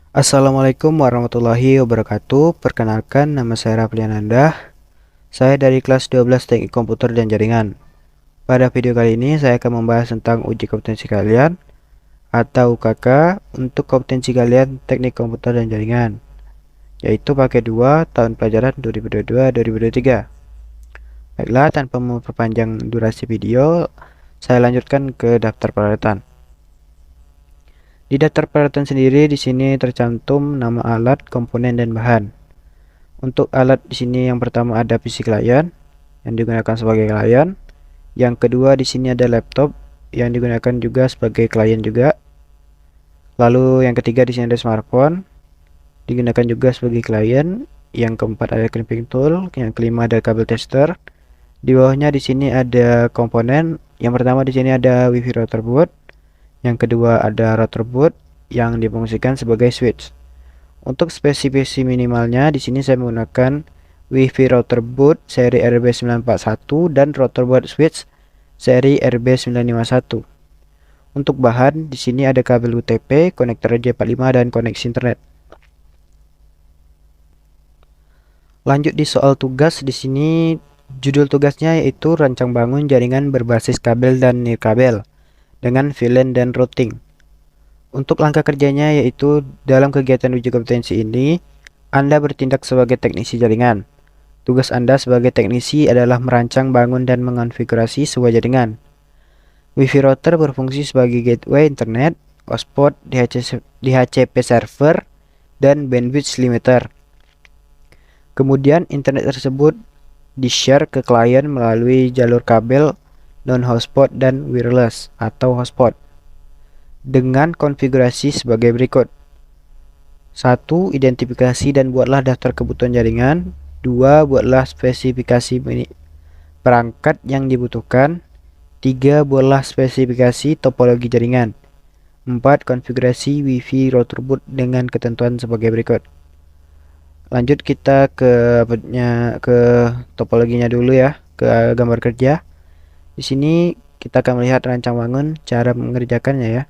Assalamualaikum warahmatullahi wabarakatuh. Perkenalkan, nama saya Rafliananda. Saya dari kelas 12 Teknik Komputer dan Jaringan. Pada video kali ini saya akan membahas tentang uji kompetensi kalian atau UKK untuk kompetensi kalian Teknik Komputer dan Jaringan, yaitu paket 2 tahun pelajaran 2022-2023. Baiklah, tanpa memperpanjang durasi video, saya lanjutkan ke daftar peralatan. Di daftar peralatan sendiri di sini tercantum nama alat, komponen, dan bahan. Untuk alat di sini yang pertama ada PC klien yang digunakan sebagai klien. Yang kedua di sini ada laptop yang digunakan juga sebagai klien juga. Lalu yang ketiga di sini ada smartphone digunakan juga sebagai klien. Yang keempat ada crimping tool, yang kelima ada kabel tester. Di bawahnya di sini ada komponen. Yang pertama di sini ada WiFi router boot. Yang kedua ada router boot yang difungsikan sebagai switch. Untuk spesifikasi minimalnya di sini saya menggunakan WiFi router boot seri RB941 dan router boot switch seri RB951. Untuk bahan di sini ada kabel UTP, konektor J45 dan koneksi internet. Lanjut di soal tugas, di sini judul tugasnya yaitu rancang bangun jaringan berbasis kabel dan nirkabel dengan VLAN dan routing. Untuk langkah kerjanya yaitu dalam kegiatan uji kompetensi ini, Anda bertindak sebagai teknisi jaringan. Tugas Anda sebagai teknisi adalah merancang, bangun, dan mengonfigurasi sebuah jaringan. WiFi router berfungsi sebagai gateway internet, hotspot, DHCP server, dan bandwidth limiter. Kemudian internet tersebut di-share ke klien melalui jalur kabel, non-hotspot, dan wireless atau hotspot dengan konfigurasi sebagai berikut. 1. Identifikasi dan buatlah daftar kebutuhan jaringan. 2. Buatlah spesifikasi perangkat yang dibutuhkan. 3. Buatlah spesifikasi topologi jaringan. 4. Konfigurasi WiFi router boot dengan ketentuan sebagai berikut. Lanjut kita ke topologinya dulu ya, ke gambar kerja. Di sini kita akan melihat rancang bangun cara mengerjakannya ya.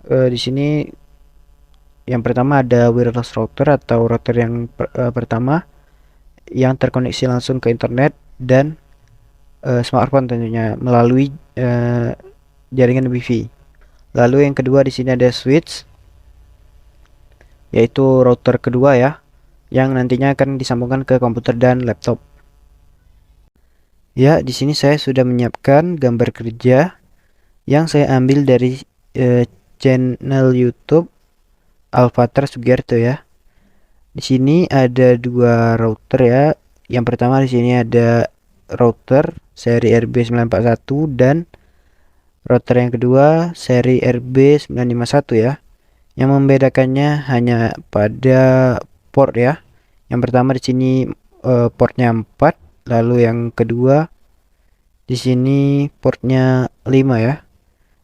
Di sini yang pertama ada wireless router atau router yang pertama yang terkoneksi langsung ke internet dan smartphone tentunya melalui jaringan WiFi. Lalu yang kedua di sini ada switch, yaitu router kedua ya, yang nantinya akan disambungkan ke komputer dan laptop. Ya, di sini saya sudah menyiapkan gambar kerja yang saya ambil dari channel YouTube Alvatar Sugiarto ya. Di sini ada dua router ya. Yang pertama di sini ada router seri RB941 dan router yang kedua seri RB951 ya. Yang membedakannya hanya pada port ya. Yang pertama di sini portnya 4, lalu yang kedua di sini portnya 5 ya.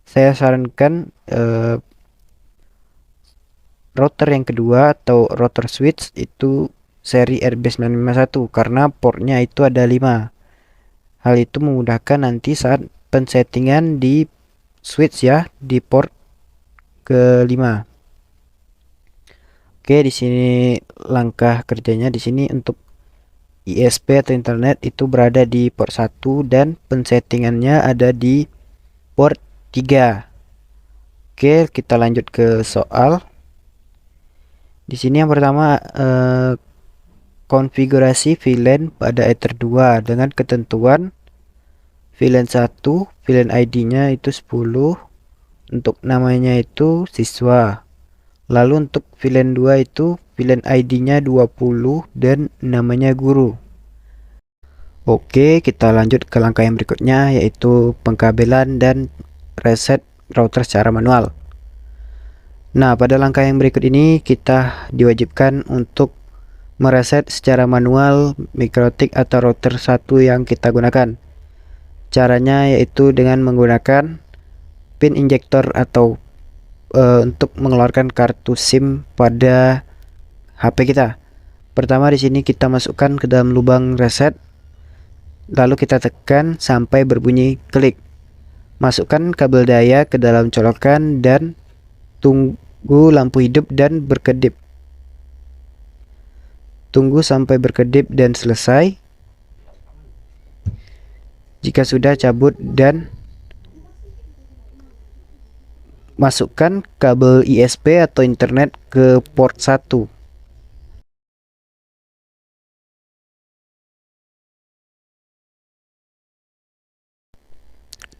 Saya sarankan router yang kedua atau router switch itu seri RB951 karena portnya itu ada 5. Hal itu memudahkan nanti saat pensettingan di switch ya, di port ke-5. Oke, di sini langkah kerjanya di sini untuk ISP atau internet itu berada di port 1 dan pensettingannya ada di port 3. Oke, kita lanjut ke soal. Di sini yang pertama konfigurasi VLAN pada Ether 2 dengan ketentuan VLAN 1, VLAN ID-nya itu 10, untuk namanya itu siswa. Lalu untuk VLAN 2 itu VLAN ID-nya 20 dan namanya guru. Oke, kita lanjut ke langkah yang berikutnya yaitu pengkabelan dan reset router secara manual. Nah, pada langkah yang berikut ini kita diwajibkan untuk mereset secara manual mikrotik atau router 1 yang kita gunakan. Caranya yaitu dengan menggunakan pin injektor atau untuk mengeluarkan kartu SIM pada HP kita. Pertama di sini kita masukkan ke dalam lubang reset, lalu kita tekan sampai berbunyi klik. Masukkan kabel daya ke dalam colokan dan lampu hidup dan berkedip. Tunggu sampai berkedip dan selesai. Jika sudah, cabut dan masukkan kabel ISP atau internet ke port 1.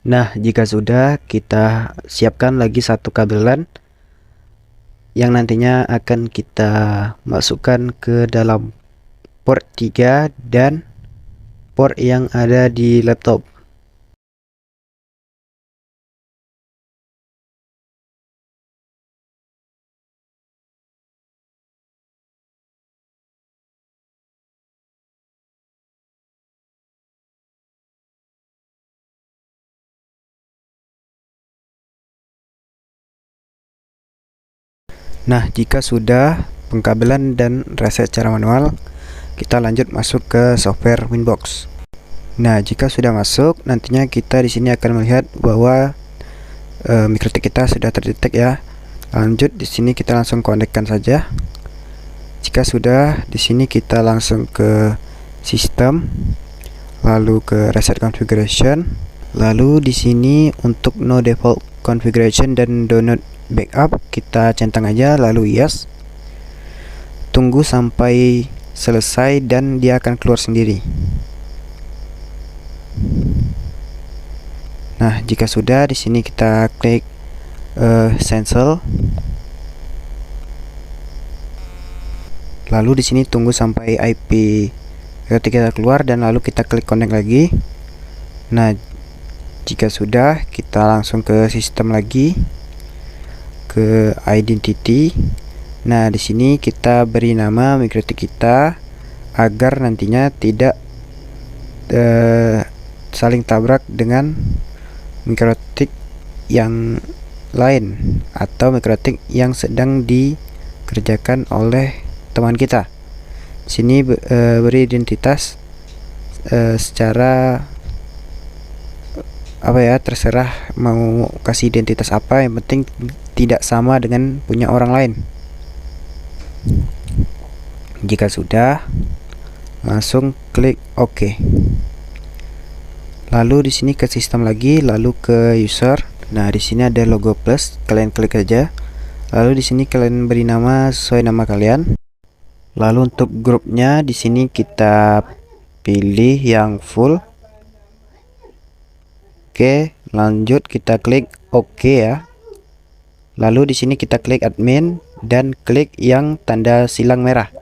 Nah, jika sudah, kita siapkan lagi satu kabel LAN yang nantinya akan kita masukkan ke dalam port 3 dan port yang ada di laptop. Nah, jika sudah pengkabelan dan reset secara manual, kita lanjut masuk ke software Winbox. Nah, jika sudah masuk, nantinya kita di sini akan melihat bahwa MikroTik kita sudah terdetek ya. Lanjut di sini kita langsung konekkan saja. Jika sudah, di sini kita langsung ke sistem, lalu ke reset configuration, lalu di sini untuk no default configuration dan download backup kita centang aja, lalu yes. Tunggu sampai selesai dan dia akan keluar sendiri. Nah, jika sudah, di sini kita klik cancel. Lalu di sini tunggu sampai IP ketika kita keluar dan lalu kita klik connect lagi. Nah, jika sudah, kita langsung ke sistem lagi, ke identity. Nah, di sini kita beri nama MikroTik kita agar nantinya tidak saling tabrak dengan MikroTik yang lain atau MikroTik yang sedang dikerjakan oleh teman kita. Sini beri identitas secara apa ya, terserah mau kasih identitas apa, yang penting tidak sama dengan punya orang lain. Jika sudah, langsung klik OK. Lalu di sini ke sistem lagi, lalu ke user. Nah, di sini ada logo plus, kalian klik aja. Lalu di sini kalian beri nama sesuai nama kalian. Lalu untuk grupnya di sini kita pilih yang full. Oke, lanjut kita klik OK ya. Lalu di sini kita klik admin dan klik yang tanda silang merah.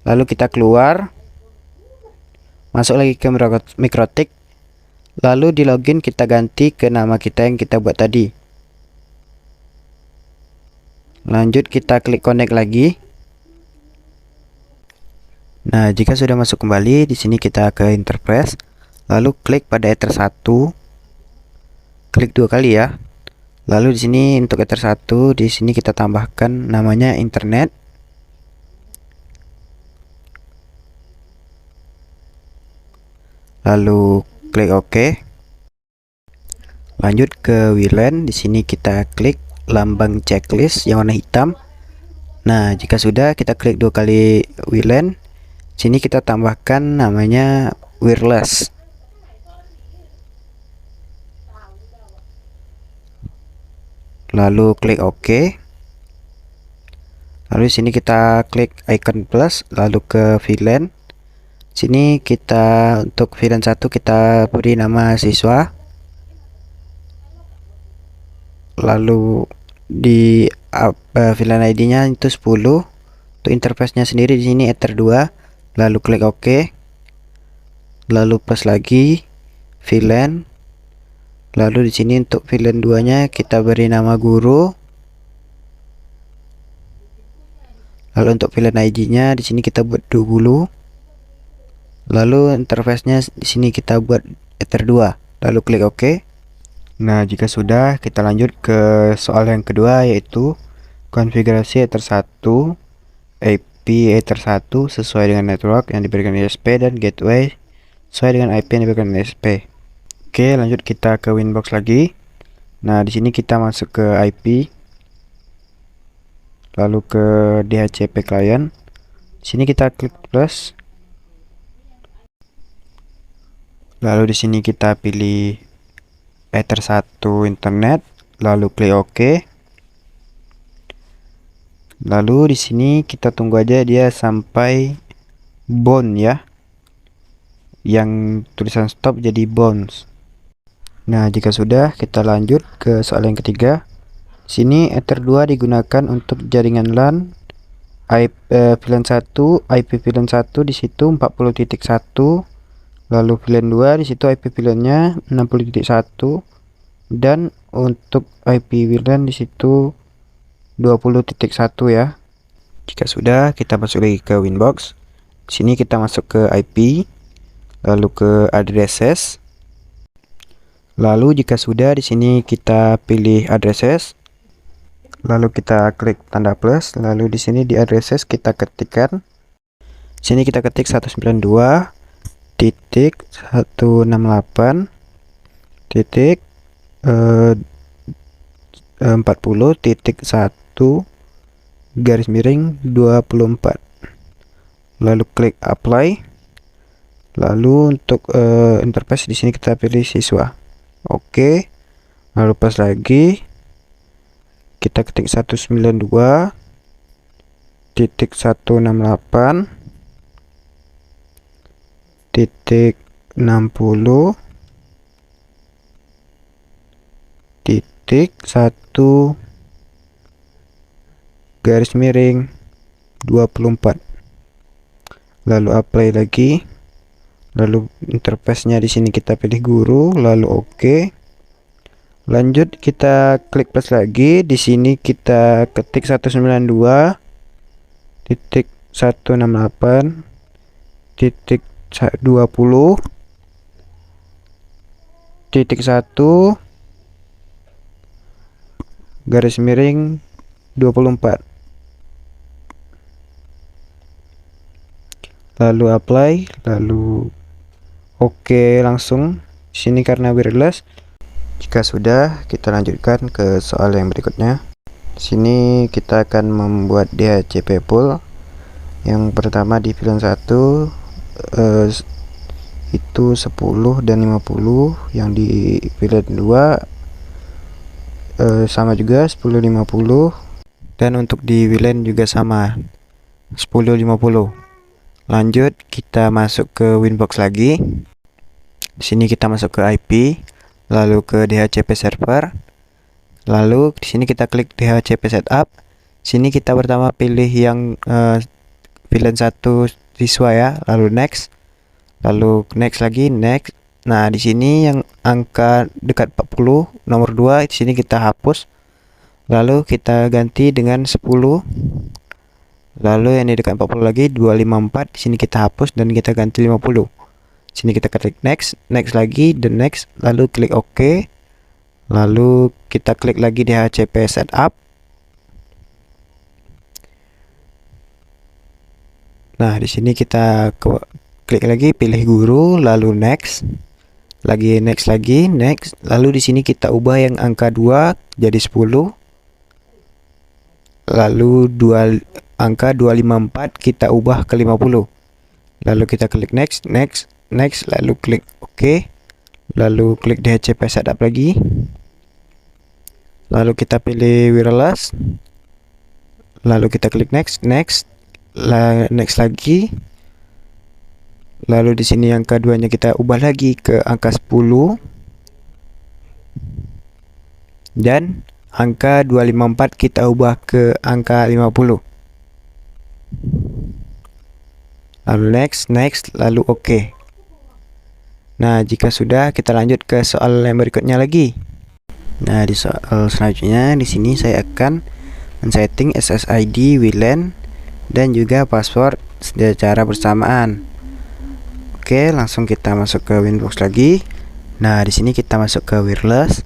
Lalu kita keluar, masuk lagi ke MikroTik. Lalu di login kita ganti ke nama kita yang kita buat tadi. Lanjut kita klik connect lagi. Nah, jika sudah masuk kembali, di sini kita ke interface. Lalu klik pada Ether 1. Klik 2 kali ya. Lalu di sini untuk Ether 1, di sini kita tambahkan namanya internet. Lalu klik OK. Lanjut ke WLAN, di sini kita klik lambang checklist yang warna hitam. Nah, jika sudah, kita klik 2 kali WLAN. Sini kita tambahkan namanya wireless. Lalu klik OK. Lalu sini kita klik icon plus, lalu ke VLAN. Sini kita untuk VLAN 1 kita beri nama siswa. Lalu di VLAN ID-nya itu 10. Untuk interface-nya sendiri di sini Ether 2. Lalu klik OK. Lalu plus lagi VLAN. Lalu di sini untuk VLAN 2-nya kita beri nama guru. Lalu untuk VLAN ID-nya di sini kita buat 20. Lalu interface-nya di sini kita buat Ether 2. Lalu klik OK. Nah, jika sudah, kita lanjut ke soal yang kedua, yaitu konfigurasi Ether 1, IP Ether 1 sesuai dengan network yang diberikan ISP dan gateway sesuai dengan IP yang diberikan ISP. Oke, lanjut kita ke Winbox lagi. Nah, di sini kita masuk ke IP. lalu ke DHCP client. Sini kita klik plus. Lalu di sini kita pilih Ether 1 internet, lalu klik OK. Lalu di sini kita tunggu aja dia sampai bound ya. Yang tulisan stop jadi bounce. Nah, jika sudah, kita lanjut ke soal yang ketiga. Sini Ether 2 digunakan untuk jaringan LAN VLAN 1, IP VLAN 1 di situ 40.1, lalu VLAN 2 di situ IP VLAN-nya 60.1 dan untuk IP VLAN di situ 20.1 ya. Jika sudah, kita masuk lagi ke Winbox. Sini kita masuk ke IP, lalu ke addresses. Lalu jika sudah, di sini kita pilih addresses. Lalu kita klik tanda plus, lalu di sini di addresses kita ketikkan. Sini kita ketik 192.168.40.1 garis miring 24. Lalu klik apply. Lalu untuk interface di sini kita pilih siswa. Oke. Lalu pas lagi kita ketik 192.168.60.1 garis miring 24. Lalu apply lagi. Lalu interface-nya di sini kita pilih guru, lalu oke. Lanjut kita klik plus lagi. Di sini kita ketik 192.168.20.1 garis miring 24. Lalu apply, lalu oke langsung. Di sini karena wireless. Jika sudah, kita lanjutkan ke soal yang berikutnya. Di sini kita akan membuat DHCP pool. Yang pertama di VLAN 1 itu 10 dan 50. Yang di VLAN 2 sama juga 10 50. Dan untuk di VLAN juga sama 10 50. Lanjut kita masuk ke Winbox lagi. Di sini kita masuk ke IP, lalu ke DHCP server. Lalu di sini kita klik DHCP setup. Sini kita pertama pilih yang VLAN 1 siswa ya, lalu next. Lalu next lagi, next. Nah, di sini yang angka dekat 40 nomor 2 di sini kita hapus. Lalu kita ganti dengan 10. Lalu yang di dekat 40 lagi 254 di sini kita hapus dan kita ganti 50. Sini kita klik next, next lagi, dan next, lalu klik OK. Lalu kita klik lagi di DHCP setup. Nah, di sini kita klik lagi, pilih guru, lalu next. Lagi next lagi, next. Lalu di sini kita ubah yang angka 2 jadi 10. Lalu angka 254 kita ubah ke 50. Lalu kita klik next, next, next, lalu klik OK. Lalu klik DHCP setup lagi. Lalu kita pilih wireless. Lalu kita klik next, next, next lagi. Lalu di sini angka 2-nya kita ubah lagi ke angka 10. Dan angka 254 kita ubah ke angka 50. Lalu next, next, lalu OK. Nah, jika sudah, kita lanjut ke soal yang berikutnya lagi. Nah, di soal selanjutnya di sini saya akan men-setting SSID WLAN dan juga password secara bersamaan. Oke, langsung kita masuk ke Winbox lagi. Nah, di sini kita masuk ke wireless.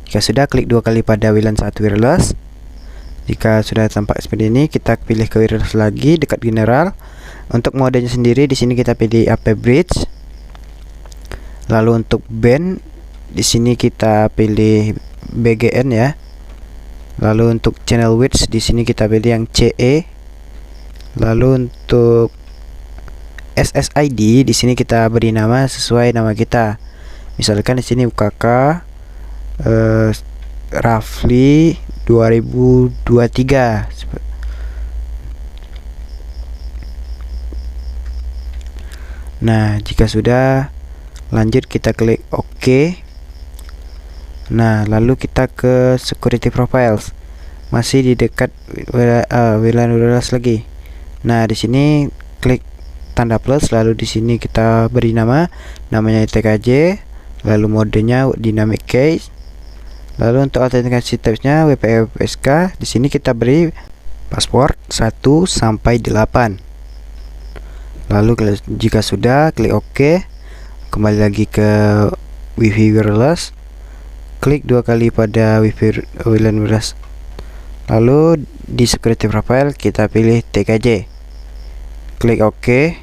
Jika sudah, klik 2 kali pada WLAN 1 wireless. Jika sudah tampak seperti ini, kita pilih ke wireless lagi dekat general. Untuk modenya sendiri di sini kita pilih AP bridge. Lalu untuk band di sini kita pilih BGN ya. Lalu untuk channel width di sini kita pilih yang CE. Lalu untuk SSID di sini kita beri nama sesuai nama kita. Misalkan di sini UKK roughly 2023. Nah, jika sudah, lanjut kita klik OK. Nah, lalu kita ke security profiles. Masih di dekat WLAN wireless lagi. Nah, di sini klik tanda plus, lalu di sini kita beri namanya TKJ, lalu modenya dynamic case. Lalu untuk autentikasi tipsnya WPFSK, di sini kita beri password 1 sampai 8. Lalu jika sudah, klik OK. Kembali lagi ke WiFi wireless. Klik 2 kali pada WiFi WLAN wireless. Lalu di security profile kita pilih TKJ. Klik OK.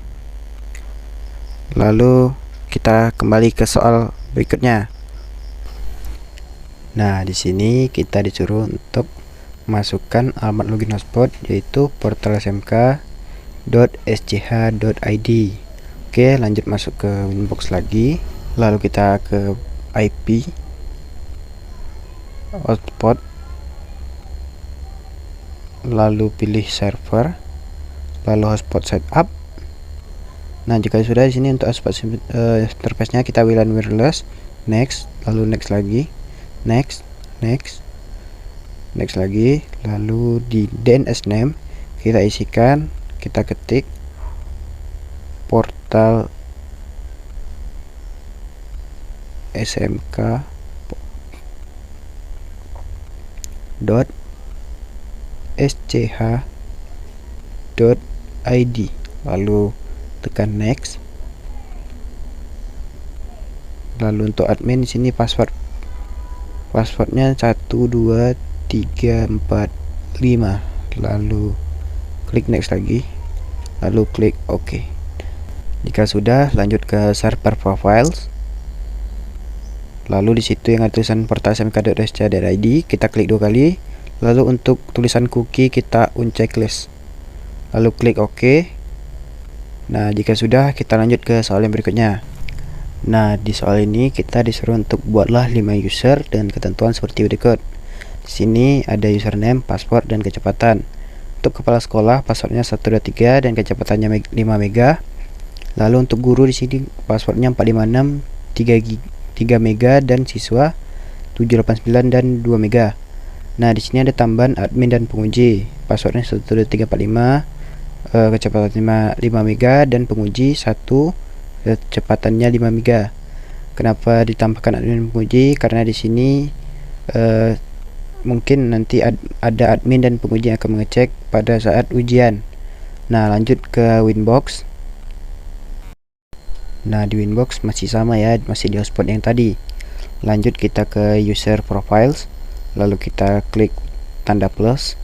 Lalu kita kembali ke soal berikutnya. Nah, di sini kita disuruh untuk masukkan alamat login hotspot, yaitu portal smk.schid. Oke, lanjut masuk ke Winbox lagi. Lalu kita ke IP hotspot, lalu pilih server, lalu hotspot setup. Nah, jika sudah, di sini untuk hotspot interface-nya kita WLAN wireless, next, lalu next lagi, next lagi, lalu di DNS name kita isikan, kita ketik portal smk .sch.id, lalu tekan next. Lalu untuk admin di sini passwordnya 12345, lalu klik next lagi, lalu klik OK. Jika sudah, lanjut ke server profiles. Lalu di situ yang ada tulisan portal smk.sch.id, kita klik 2 kali. Lalu untuk tulisan cookie kita unchecklist, lalu klik OK. Nah, jika sudah, kita lanjut ke soal yang berikutnya. Nah, di soal ini kita disuruh untuk buatlah 5 user dengan ketentuan seperti berikut. Di sini ada username, password, dan kecepatan. Untuk kepala sekolah, passwordnya 123 dan kecepatannya 5 mega. Lalu untuk guru di sini passwordnya 456 3 mega dan siswa 789 dan 2 mega. Nah, di sini ada tambahan admin dan penguji. Passwordnya 12345, kecepatannya 5 mega dan penguji 1, kecepatannya 5 mega. Kenapa ditambahkan admin dan penguji? Karena di sini mungkin nanti ada admin dan penguji yang akan mengecek pada saat ujian. Nah, lanjut ke Winbox. Nah, di Winbox masih sama ya, masih di hotspot yang tadi. Lanjut kita ke user profiles, lalu kita klik tanda plus.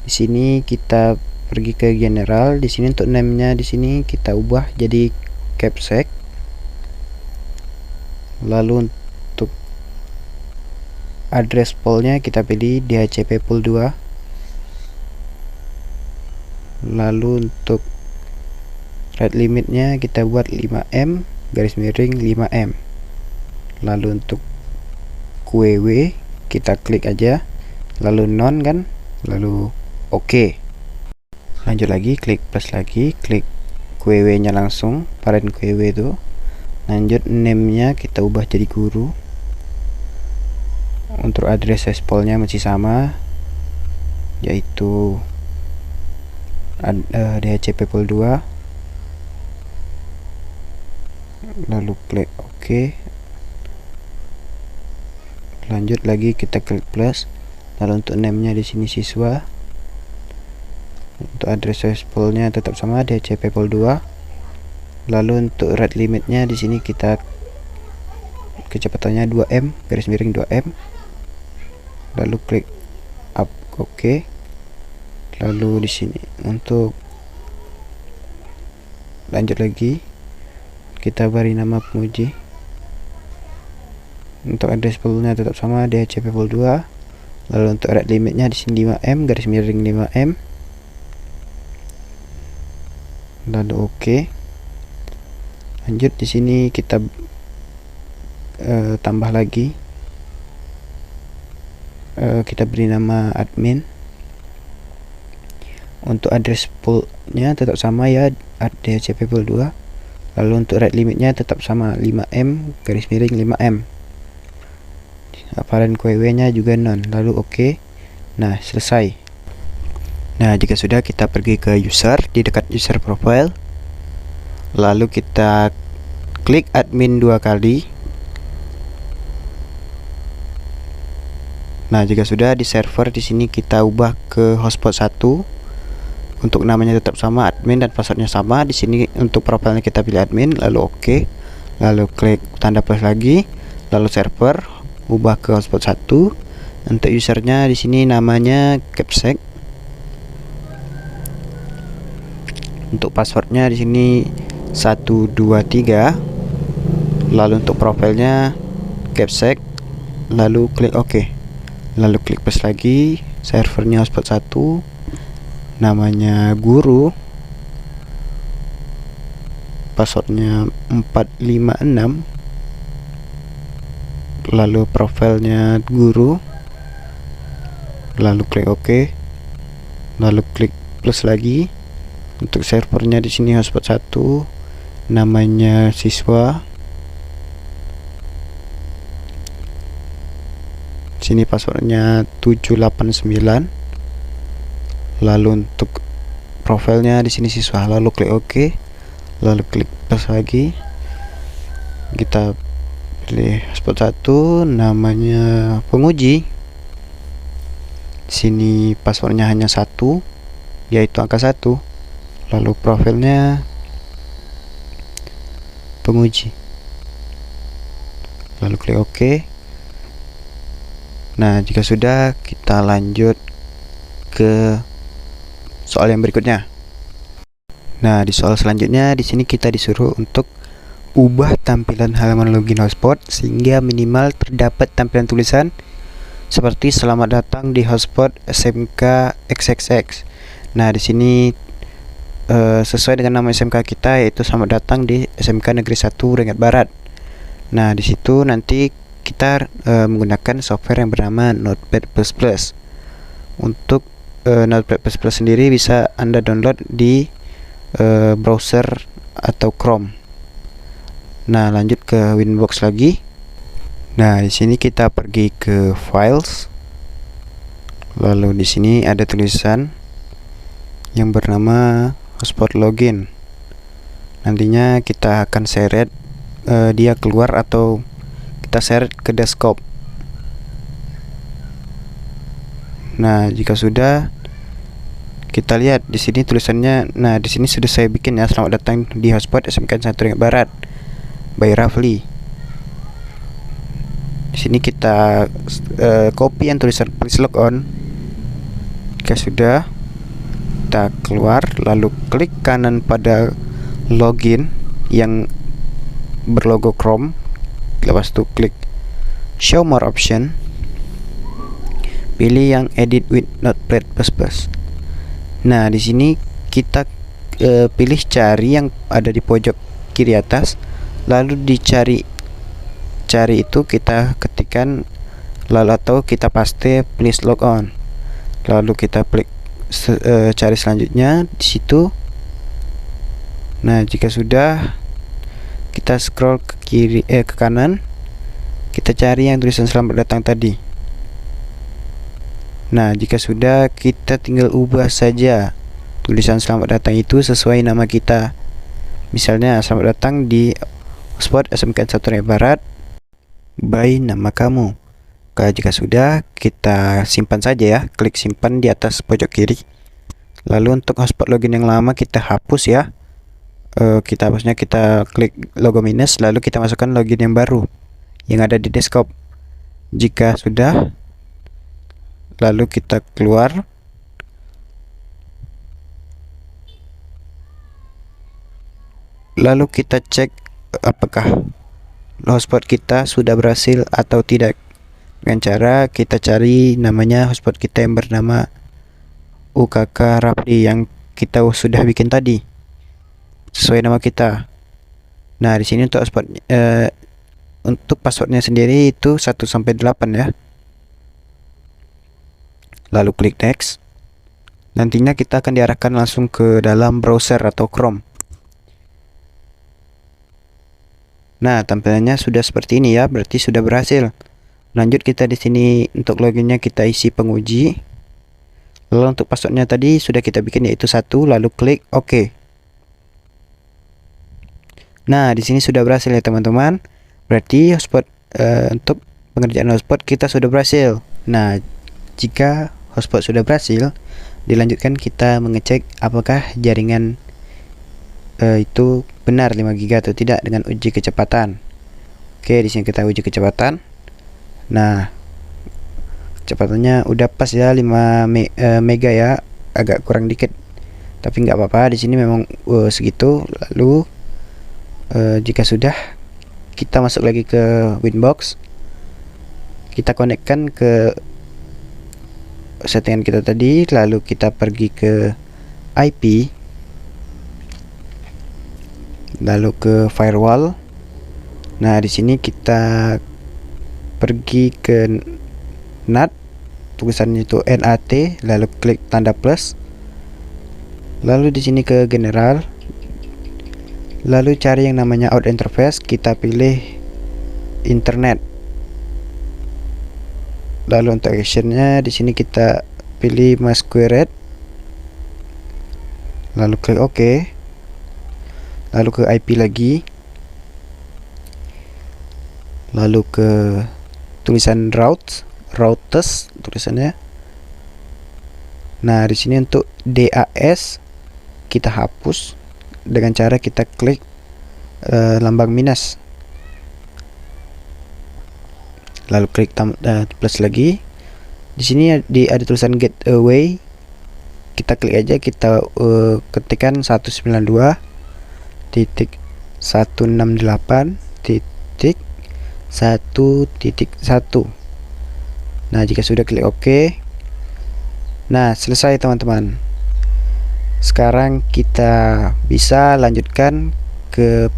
Di sini kita pergi ke general. Di sini untuk name-nya di sini kita ubah jadi capsec. Lalu untuk address poolnya kita pilih DHCP pool 2. Lalu untuk rate limitnya kita buat 5M garis miring 5M. Lalu untuk QW kita klik aja, lalu non kan, lalu OK. Lanjut lagi, klik plus lagi, klik QW nya langsung, parent QW itu. Lanjut name nya kita ubah jadi guru. Untuk address poolnya masih sama, yaitu DHCP pool 2. Lalu klik OK. Lanjut lagi kita klik plus. Lalu untuk name-nya di sini siswa. Untuk address poolnya tetap sama DHCP pool 2. Lalu untuk rate limitnya di sini kita kecepatannya 2M garis miring 2M. Lalu klik up OK. Lalu di sini untuk lanjut lagi kita beri nama penguji. Untuk address poolnya tetap sama DHCP pool 2. Lalu untuk rate limitnya di sini 5M garis miring 5M. Lalu oke. Lanjut di sini kita tambah lagi. Kita beri nama admin. Untuk address poolnya tetap sama ya, DHCP pool 2. Lalu untuk rate limitnya tetap sama 5M garis miring 5M. Apparent QW nya juga none. Lalu oke. Nah, selesai. Nah, jika sudah, kita pergi ke user, di dekat user profile. Lalu kita klik admin 2 kali. Nah, jika sudah, di server di sini kita ubah ke hotspot 1. Untuk namanya tetap sama, admin, dan passwordnya sama. Di sini untuk profilnya kita pilih admin, lalu oke. Lalu klik tanda plus lagi, lalu server, ubah ke hotspot 1. Untuk usernya di sini namanya capsec. Untuk passwordnya di sini 123. Lalu untuk profilnya capsec, lalu klik OK. Lalu klik plus lagi, servernya hotspot 1, namanya guru, passwordnya 456. Lalu profilnya guru, lalu klik OK. Lalu klik plus lagi. Untuk servernya di sini hotspot 1, namanya siswa. Sini passwordnya 789. Lalu untuk profilnya di sini siswa, lalu klik OK. Lalu klik plus lagi. Kita pilih hotspot 1, namanya penguji. Sini passwordnya hanya 1, yaitu angka 1. Lalu profilnya penguji, lalu klik OK. Nah, jika sudah, kita lanjut ke soal yang berikutnya. Nah, di soal selanjutnya di sini kita disuruh untuk ubah tampilan halaman login hotspot sehingga minimal terdapat tampilan tulisan seperti selamat datang di hotspot SMK XXX. Nah, di sini sesuai dengan nama SMK kita, yaitu selamat datang di SMK Negeri 1 Rengat Barat. Nah, di situ nanti kita menggunakan software yang bernama Notepad++. Untuk Notepad++ sendiri bisa Anda download di browser atau Chrome. Nah, lanjut ke Winbox lagi. Nah, di sini kita pergi ke Files. Lalu di sini ada tulisan yang bernama hotspot login. Nantinya kita akan seret dia keluar atau kita seret ke desktop. Nah, jika sudah, kita lihat di sini tulisannya. Nah, di sini sudah saya bikin ya, selamat datang di hotspot SMK 1 Rengat Barat by Rafli. Di sini kita copy yang tulisan please log on. Jika sudah, kita keluar, lalu klik kanan pada login yang berlogo Chrome. Lepas itu klik show more option, pilih yang edit with Notepad++. Nah, di sini kita pilih cari yang ada di pojok kiri atas, lalu dicari itu kita ketikkan, lalu atau kita paste please log on. Lalu kita klik cari selanjutnya di situ. Nah, jika sudah, kita scroll ke kiri ke kanan, kita cari yang tulisan selamat datang tadi. Nah, jika sudah, kita tinggal ubah saja tulisan selamat datang itu sesuai nama kita. Misalnya selamat datang di hotspot SMK 1 Rengat Barat by nama kamu. Jika sudah, kita simpan saja ya, klik simpan di atas pojok kiri. Lalu untuk hotspot login yang lama kita hapus ya. Kita hapusnya, kita klik logo minus, lalu kita masukkan login yang baru yang ada di desktop. Jika sudah, lalu kita keluar. Lalu kita cek apakah hotspot kita sudah berhasil atau tidak. dengan cara kita cari namanya hotspot kita yang bernama UKK Rapdi yang kita sudah bikin tadi sesuai nama kita. Nah, di sini untuk passwordnya sendiri itu 1 sampai 8 ya. Lalu klik next. Nantinya kita akan diarahkan langsung ke dalam browser atau Chrome. Nah, tampilannya sudah seperti ini ya, berarti sudah berhasil. Lanjut, kita di sini untuk loginnya kita isi penguji. Lalu untuk passwordnya tadi sudah kita bikin yaitu 1, lalu klik OK. Nah, di sini sudah berhasil ya teman-teman. Berarti untuk pengerjaan hotspot kita sudah berhasil. Nah, jika hotspot sudah berhasil, dilanjutkan kita mengecek apakah jaringan itu benar 5 GB atau tidak dengan uji kecepatan. Oke, di sini kita uji kecepatan. Nah, kecepatannya udah pas ya 5 mega ya, agak kurang dikit. Tapi nggak apa-apa, di sini memang segitu. Lalu jika sudah, kita masuk lagi ke Winbox. Kita konekkan ke settingan kita tadi, lalu kita pergi ke IP, lalu ke firewall. Nah, di sini kita pergi ke NAT, tulisannya itu NAT, lalu klik tanda plus. Lalu di sini ke general, lalu cari yang namanya out interface, kita pilih internet. Lalu untuk actionnya di sini kita pilih masquerade, lalu klik OK. Lalu ke IP lagi, lalu ke tulisan routes tulisannya. Nah, di sini untuk DAS kita hapus dengan cara kita klik lambang minus. Lalu klik plus lagi. Di sini ada tulisan gateway. Kita klik aja, kita ketikkan 192.168.1.1. Nah, jika sudah klik OK. Nah, selesai teman-teman. Sekarang kita bisa lanjutkan ke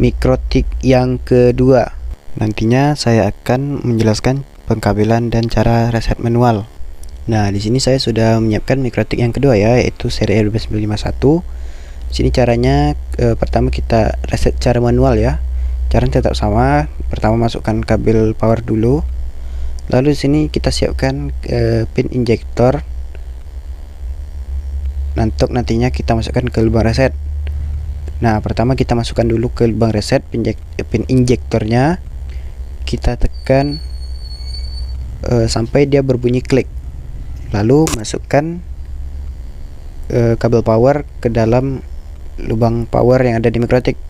mikrotik yang kedua. Nantinya saya akan menjelaskan pengkabelan dan cara reset manual. Nah, di sini saya sudah menyiapkan mikrotik yang kedua ya, yaitu seri RB951. Di sini caranya pertama kita reset cara manual ya. Caranya tetap sama. Pertama masukkan kabel power dulu. Lalu di sini kita siapkan pin injektor. Untuk nantinya kita masukkan ke lubang reset. Nah, pertama kita masukkan dulu ke lubang reset pin injektornya. Kita tekan sampai dia berbunyi klik. Lalu masukkan kabel power ke dalam lubang power yang ada di mikrotik.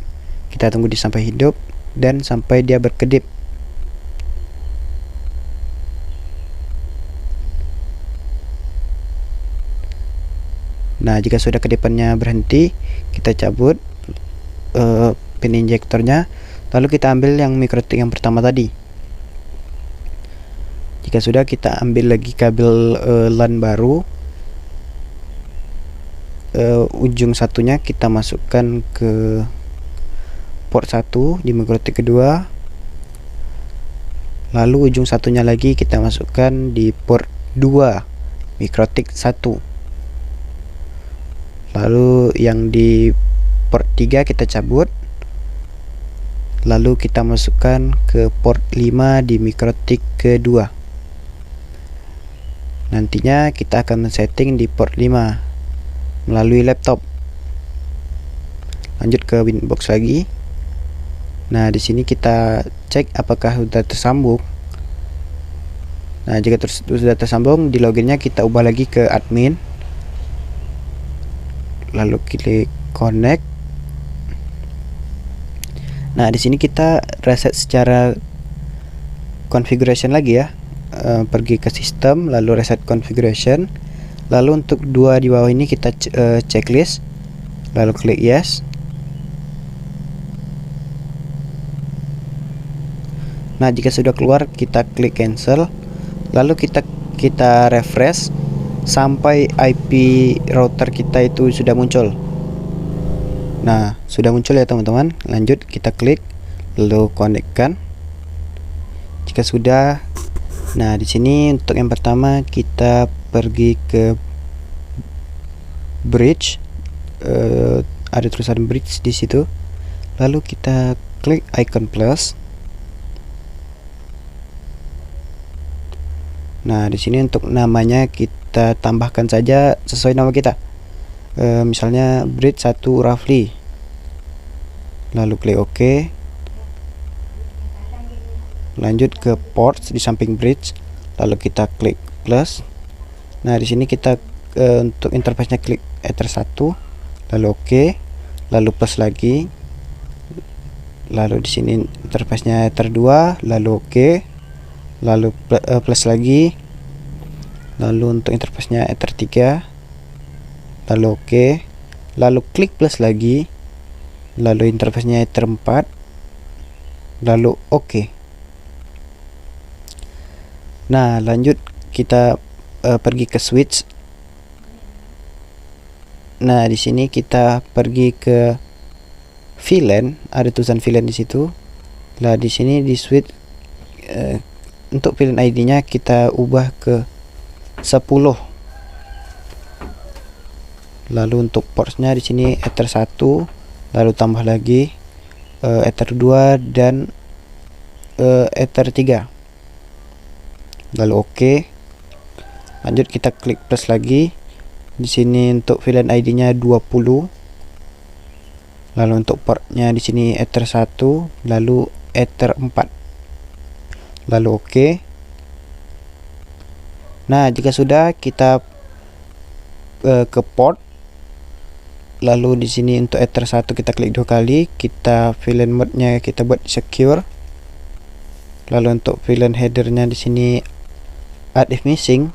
Kita tunggu sampai hidup dan sampai dia berkedip. Nah, jika sudah kedipannya berhenti, kita cabut pin injektornya. Lalu kita ambil yang mikrotik yang pertama tadi. Jika sudah, kita ambil lagi kabel LAN baru. Ujung satunya kita masukkan ke port 1 di mikrotik kedua. Lalu ujung satunya lagi kita masukkan di port 2 mikrotik 1. Lalu yang di port 3 kita cabut. Lalu kita masukkan ke port 5 di mikrotik kedua. Nantinya kita akan setting di port 5 melalui laptop. Lanjut ke Winbox lagi. Nah, di sini kita cek apakah sudah tersambung. Nah, jika sudah tersambung, di loginnya kita ubah lagi ke admin. Lalu klik connect. Nah, di sini kita reset secara configuration lagi ya. Pergi ke sistem, lalu reset configuration. Lalu untuk dua di bawah ini kita checklist. Lalu klik yes. Nah, jika sudah keluar kita klik cancel, lalu kita refresh sampai IP router kita itu sudah muncul. Nah, sudah muncul ya teman-teman. Lanjut kita klik lalu konekkan. Jika sudah, nah di sini untuk yang pertama kita pergi ke bridge, ada tulisan bridge di situ. Lalu kita klik icon plus. Nah, di sini untuk namanya kita tambahkan saja sesuai nama kita. Misalnya bridge 1 roughly. Lalu klik OK. Lanjut ke ports di samping bridge. Lalu kita klik plus. Nah, di sini kita untuk interface-nya klik Ether 1, lalu OK, lalu plus lagi. Lalu di sini interface-nya Ether 2, lalu OK, lalu plus lagi. Lalu untuk interface-nya Ether 3, lalu OK, lalu klik plus lagi. Lalu interface-nya Ether 4, lalu OK. Nah, lanjut kita pergi ke switch. Nah, di sini kita pergi ke VLAN, ada tulisan VLAN di situ. Lah, di sini di switch untuk VLAN ID-nya kita ubah ke 10. Lalu untuk portsnya di sini Ether 1, lalu tambah lagi Ether 2 dan Ether 3. Lalu OK. Lanjut kita klik plus lagi. Di sini untuk VLAN ID-nya 20. Lalu untuk portnya di sini Ether 1, lalu Ether 4. Lalu OK. Nah, jika sudah kita ke port. Lalu di sini untuk Ether 1 kita klik 2 kali, kita VLAN mode-nya kita buat secure. Lalu untuk VLAN header-nya di sini add if missing.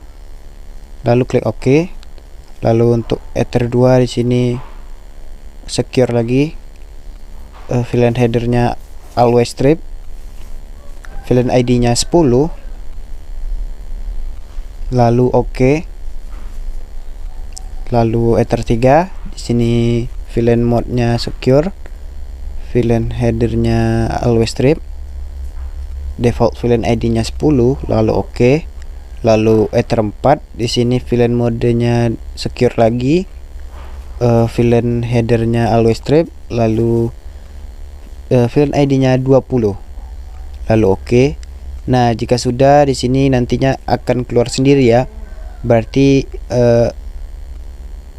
Lalu klik OK. Lalu untuk Ether 2 di sini secure lagi. VLAN header-nya always strip. VLAN ID-nya 10. Lalu OK. Lalu Ether 3 di sini VLAN mode-nya secure. VLAN header-nya always strip. Default VLAN ID-nya 10, lalu OK. Lalu Ether 4 di sini VLAN modenya secure lagi. VLAN headernya always strip, lalu VLAN ID-nya 20. Lalu OK. Nah, jika sudah di sini nantinya akan keluar sendiri ya. Berarti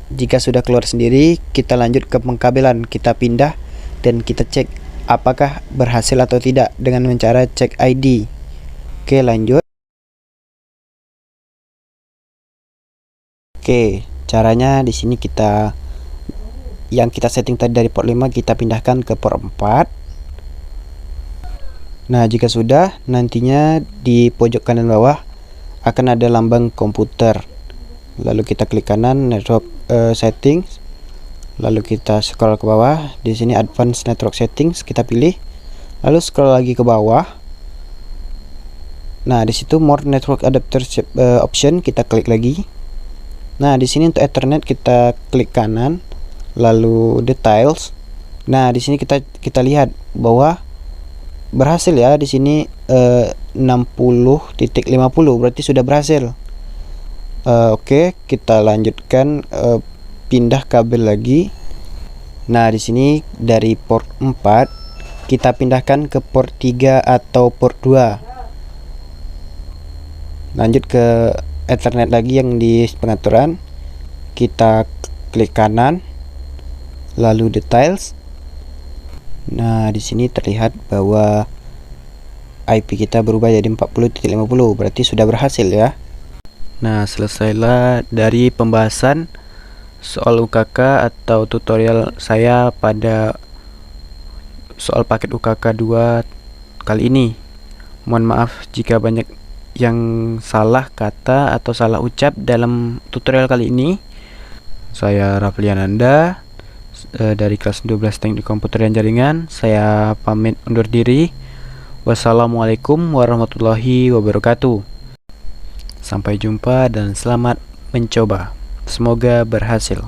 jika sudah keluar sendiri, kita lanjut ke pengkabelan, kita pindah dan kita cek apakah berhasil atau tidak dengan cara cek ID. Oke, lanjut. Oke, caranya di sini kita yang kita setting tadi dari port 5 kita pindahkan ke port 4. Nah, jika sudah, nantinya di pojok kanan bawah akan ada lambang komputer. Lalu kita klik kanan network settings. Lalu kita scroll ke bawah. Di sini advanced network settings kita pilih. Lalu scroll lagi ke bawah. Nah, di situ more network adapter option kita klik lagi. Nah, di sini untuk Ethernet kita klik kanan, lalu details. Nah, di sini kita lihat bahwa berhasil ya di sini 60.50 berarti sudah berhasil. Oke, kita lanjutkan pindah kabel lagi. Nah, di sini dari port 4 kita pindahkan ke port 3 atau port 2. Lanjut ke Ethernet lagi yang di pengaturan, kita klik kanan, lalu details. Nah, di sini terlihat bahwa IP kita berubah jadi 40.50, berarti sudah berhasil ya. Nah, selesailah dari pembahasan soal UKK atau tutorial saya pada soal paket UKK 2 kali ini. Mohon maaf jika banyak yang salah kata atau salah ucap dalam tutorial kali ini. Saya Rafliananda dari kelas 12 Teknik Komputer dan Jaringan. Saya pamit undur diri. Wassalamualaikum warahmatullahi wabarakatuh. Sampai jumpa dan selamat mencoba. Semoga berhasil.